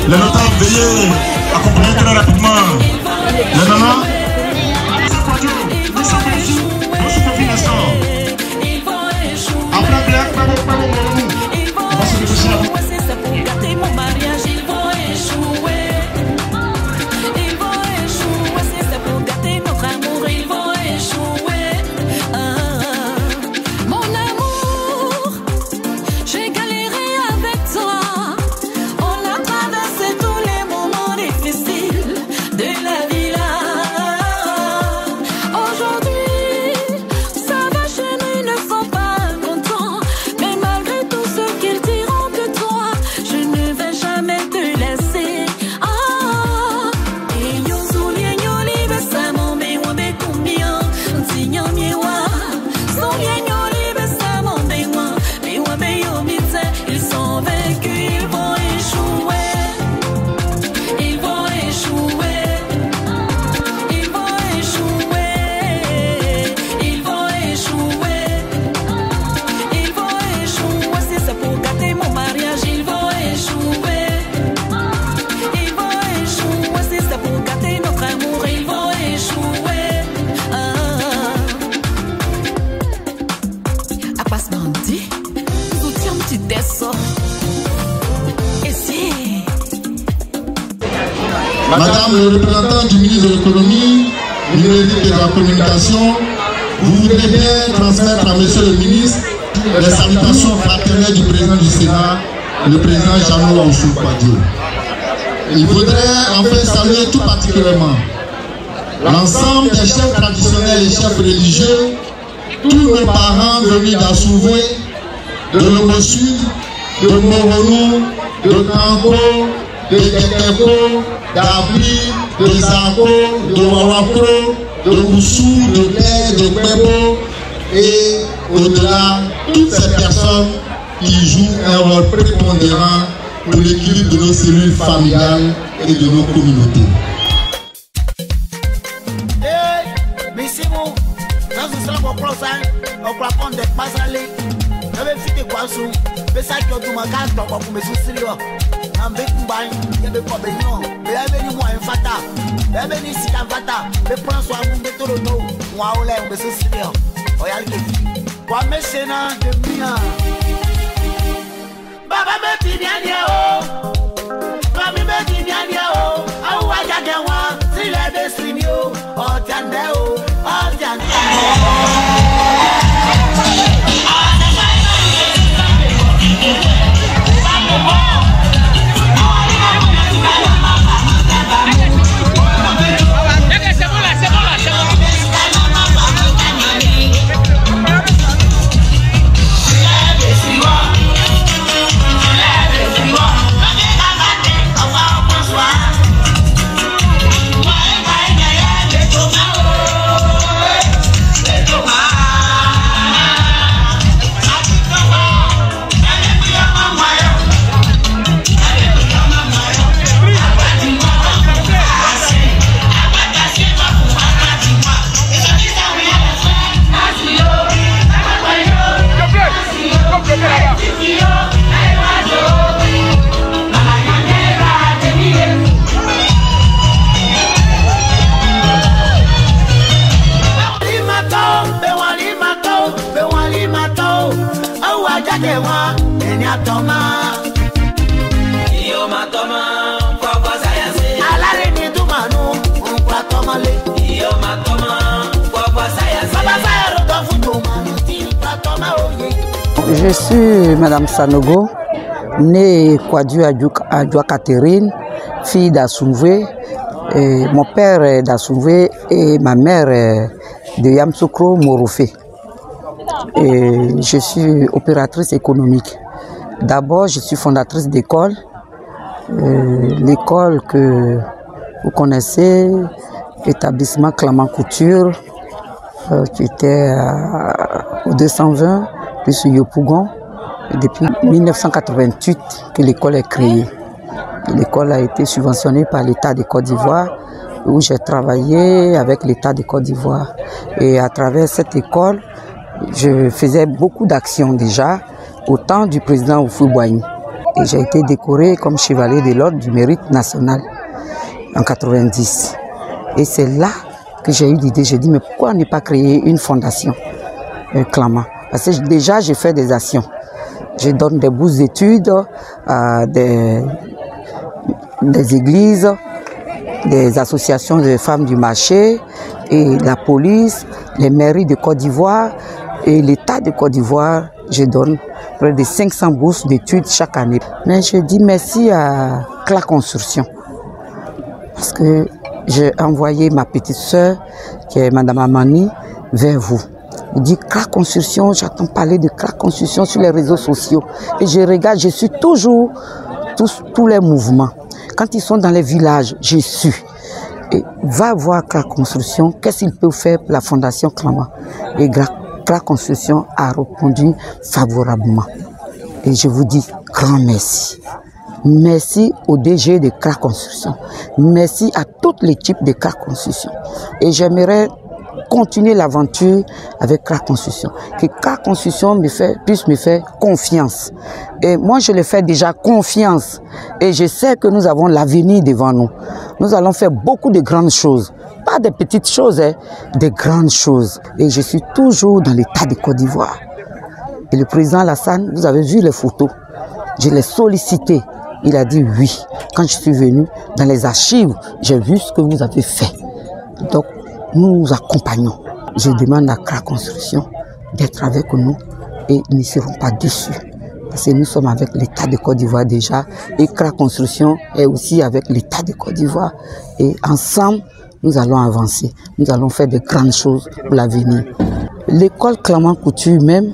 Les notables, veuillez accompagner très rapidement les nanas. Après Black, on va se réfléchir à vous. Madame le représentant du ministre de l'économie, numérique et de la communication, vous voudrez bien transmettre à monsieur le ministre les salutations fraternelles du président du Sénat, le président Jeannot Ahoussou-Kouadio. Il voudrait en fait saluer tout particulièrement l'ensemble des chefs traditionnels et chefs religieux, tous nos parents venus d'Assouvé, de Lomosud, de Moronou, de Kanko, de Keteko, d'Abri, de Zako, de Wawakro, de Moussou, de Blair, de Kwebo et au-delà, toutes ces personnes qui jouent un rôle prépondérant pour l'équilibre de nos cellules familiales et de nos communautés. Je suis Madame Sanogo, née Kouadio Adjoua Catherine, fille d'Assouvé. Mon père est d'Assouvé et ma mère est de Yamsoukro Morofé. Je suis opératrice économique. D'abord, je suis fondatrice d'école. L'école que vous connaissez, établissement Clamant Couture, qui était au 220, plus Yopougon. Depuis 1988 que l'école est créée. L'école a été subventionnée par l'État de Côte d'Ivoire, où j'ai travaillé avec l'État de Côte d'Ivoire. Et à travers cette école, je faisais beaucoup d'actions déjà, au temps du président Houphouët-Boigny. Et j'ai été décorée comme chevalier de l'ordre du mérite national en 90. Et c'est là que j'ai eu l'idée, j'ai dit mais pourquoi ne pas créer une fondation Clama? Parce que déjà j'ai fait des actions. Je donne des bourses d'études à des églises, des associations de femmes du marché et la police, les mairies de Côte d'Ivoire et l'État de Côte d'Ivoire. Je donne près de 500 bourses d'études chaque année. Mais je dis merci à CLA Construction parce que j'ai envoyé ma petite sœur, qui est Madame Amani, vers vous. Il dit CLA Construction, j'entends parler de CLA Construction sur les réseaux sociaux. Et je regarde, je suis toujours tous les mouvements. Quand ils sont dans les villages, je suis. Et va voir CLA Construction, qu'est-ce qu'il peut faire pour la Fondation Clama. Et CLA Construction a répondu favorablement. Et je vous dis grand merci. Merci au DG de CLA Construction. Merci à toute l'équipe de CLA Construction. Et j'aimerais continuer l'aventure avec CLA Construction. Que CLA Construction puisse me faire confiance. Et moi, je le fais déjà confiance. Et je sais que nous avons l'avenir devant nous. Nous allons faire beaucoup de grandes choses. Pas des petites choses, hein, des grandes choses. Et je suis toujours dans l'État de Côte d'Ivoire. Et le président Alassane, vous avez vu les photos. Je l'ai sollicité. Il a dit oui. Quand je suis venu dans les archives, j'ai vu ce que vous avez fait. Donc, nous nous accompagnons. Je demande à CLA Construction d'être avec nous et ils ne seront pas déçus. Parce que nous sommes avec l'État de Côte d'Ivoire déjà et CLA Construction est aussi avec l'État de Côte d'Ivoire. Et ensemble, nous allons avancer. Nous allons faire de grandes choses pour l'avenir. L'école Clama Couture même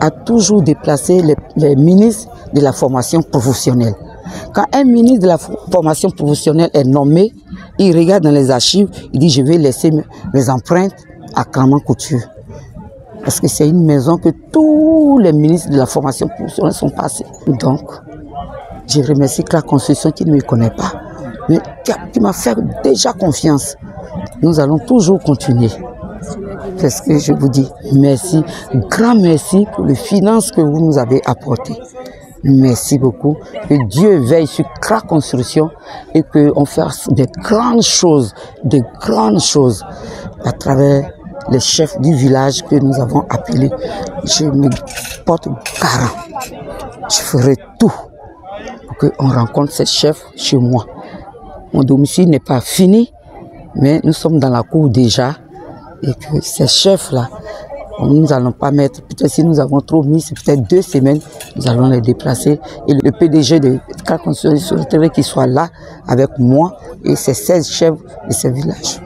a toujours déplacé les ministres de la formation professionnelle. Quand un ministre de la formation professionnelle est nommé, il regarde dans les archives, il dit je vais laisser mes empreintes à Clama Couture. Parce que c'est une maison que tous les ministres de la formation professionnelle sont passés. Donc, je remercie CLA Construction qui ne me connaît pas, mais qui m'a fait déjà confiance. Nous allons toujours continuer. Parce que je vous dis merci, grand merci pour les finances que vous nous avez apportées. Merci beaucoup. Que Dieu veille sur CLA Construction et qu'on fasse des grandes choses à travers les chefs du village que nous avons appelés. Je me porte garant. Je ferai tout pour qu'on rencontre ces chefs chez moi. Mon domicile n'est pas fini, mais nous sommes dans la cour déjà. Et que ces chefs-là, nous n'allons pas mettre, peut-être si nous avons trop mis, c'est peut-être 2 semaines, nous allons les déplacer. Et le PDG de CLA Construction souhaiterait qu'il soit là avec moi et ces 16 chefs de ces villages.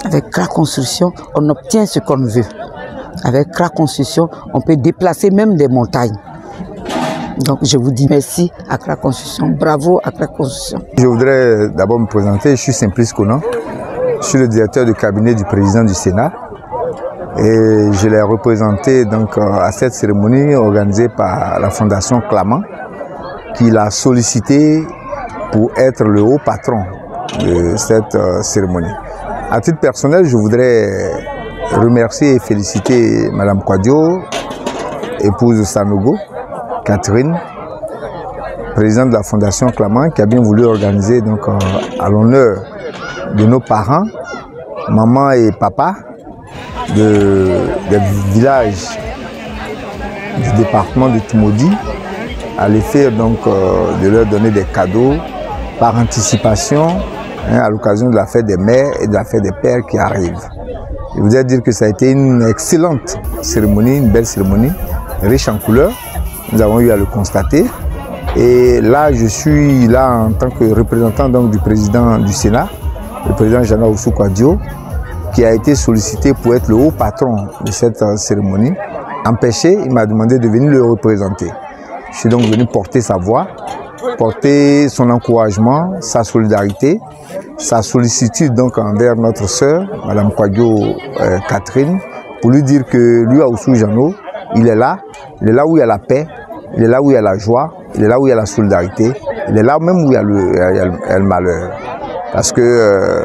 Avec CLA Construction, on obtient ce qu'on veut. Avec CLA Construction, on peut déplacer même des montagnes. Donc je vous dis merci à CLA Construction, bravo à CLA Construction. Je voudrais d'abord me présenter, je suis Simplice Conan. Je suis le directeur de cabinet du président du Sénat et je l'ai représenté donc à cette cérémonie organisée par la Fondation Clama qui l'a sollicité pour être le haut patron de cette cérémonie. À titre personnel, je voudrais remercier et féliciter Madame Kwadio, épouse de Sanogo, Catherine, présidente de la Fondation Clama, qui a bien voulu organiser donc à l'honneur de nos parents, maman et papa, des villages du département de Timoudi, à l'effet donc de leur donner des cadeaux par anticipation à l'occasion de la fête des mères et de la fête des pères qui arrivent. Je voudrais dire que ça a été une excellente cérémonie, une belle cérémonie, riche en couleurs. Nous avons eu à le constater. Et là, je suis là en tant que représentant donc, du président du Sénat, le président Jana Oussou Kwadio, qui a été sollicité pour être le haut patron de cette cérémonie. Empêché, il m'a demandé de venir le représenter. Je suis donc venu porter sa voix, porter son encouragement, sa solidarité, sa sollicitude donc envers notre sœur, Madame Kwadio Catherine, pour lui dire que lui, à Oussou Jano, il est là où il y a la paix, il est là où il y a la joie, il est là où il y a la solidarité, il est là même où il y a le malheur. Parce que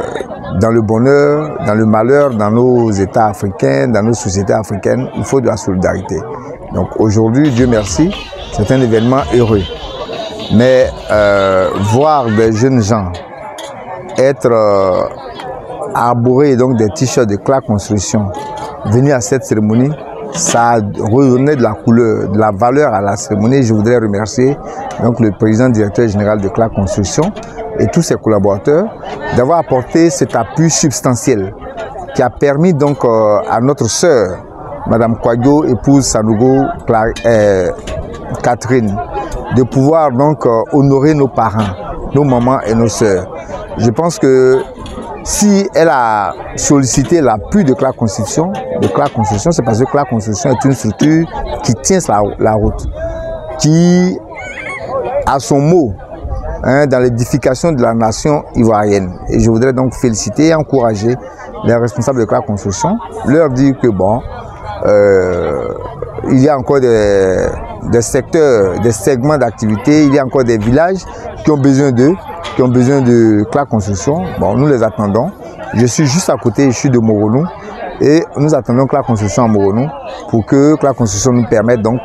dans le bonheur, dans le malheur, dans nos États africains, dans nos sociétés africaines, il faut de la solidarité. Donc aujourd'hui, Dieu merci, c'est un événement heureux. Mais voir des jeunes gens être arborés donc des t-shirts de Clark Construction, venir à cette cérémonie, ça a redonné de la couleur, de la valeur à la cérémonie. Je voudrais remercier donc le président directeur général de Clark Construction et tous ses collaborateurs d'avoir apporté cet appui substantiel qui a permis donc à notre sœur, Madame Kouadio, épouse Sanogo Catherine, de pouvoir donc honorer nos parents, nos mamans et nos sœurs. Je pense que si elle a sollicité l'appui de Clark Construction, c'est parce que Clark Construction est une structure qui tient la route, qui a son mot dans l'édification de la nation ivoirienne. Et je voudrais donc féliciter et encourager les responsables de Clark Construction, leur dire que bon, il y a encore des secteurs, des segments d'activité, il y a encore des villages qui ont besoin d'eux, qui ont besoin de Clark Construction. Bon, nous les attendons. Je suis juste à côté, je suis de Moronou et nous attendons Clark Construction à Moronou pour que Clark Construction nous permette donc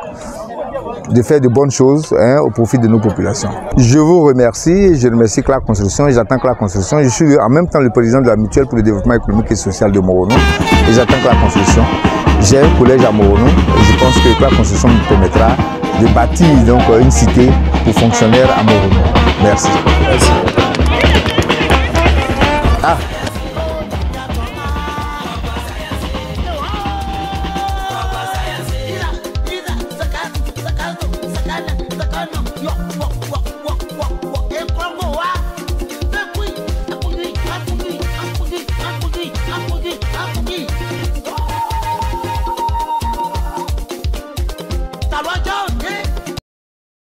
de faire de bonnes choses au profit de nos populations. Je vous remercie, je remercie Clark Construction, j'attends Clark Construction. Je suis en même temps le président de la Mutuelle pour le développement économique et social de Moronou et j'attends Clark Construction. J'ai un collège à Moronou et je pense que Clark Construction nous permettra de bâtir donc une cité pour fonctionnaires à Moronou. Merci. Merci. Ah. Yo,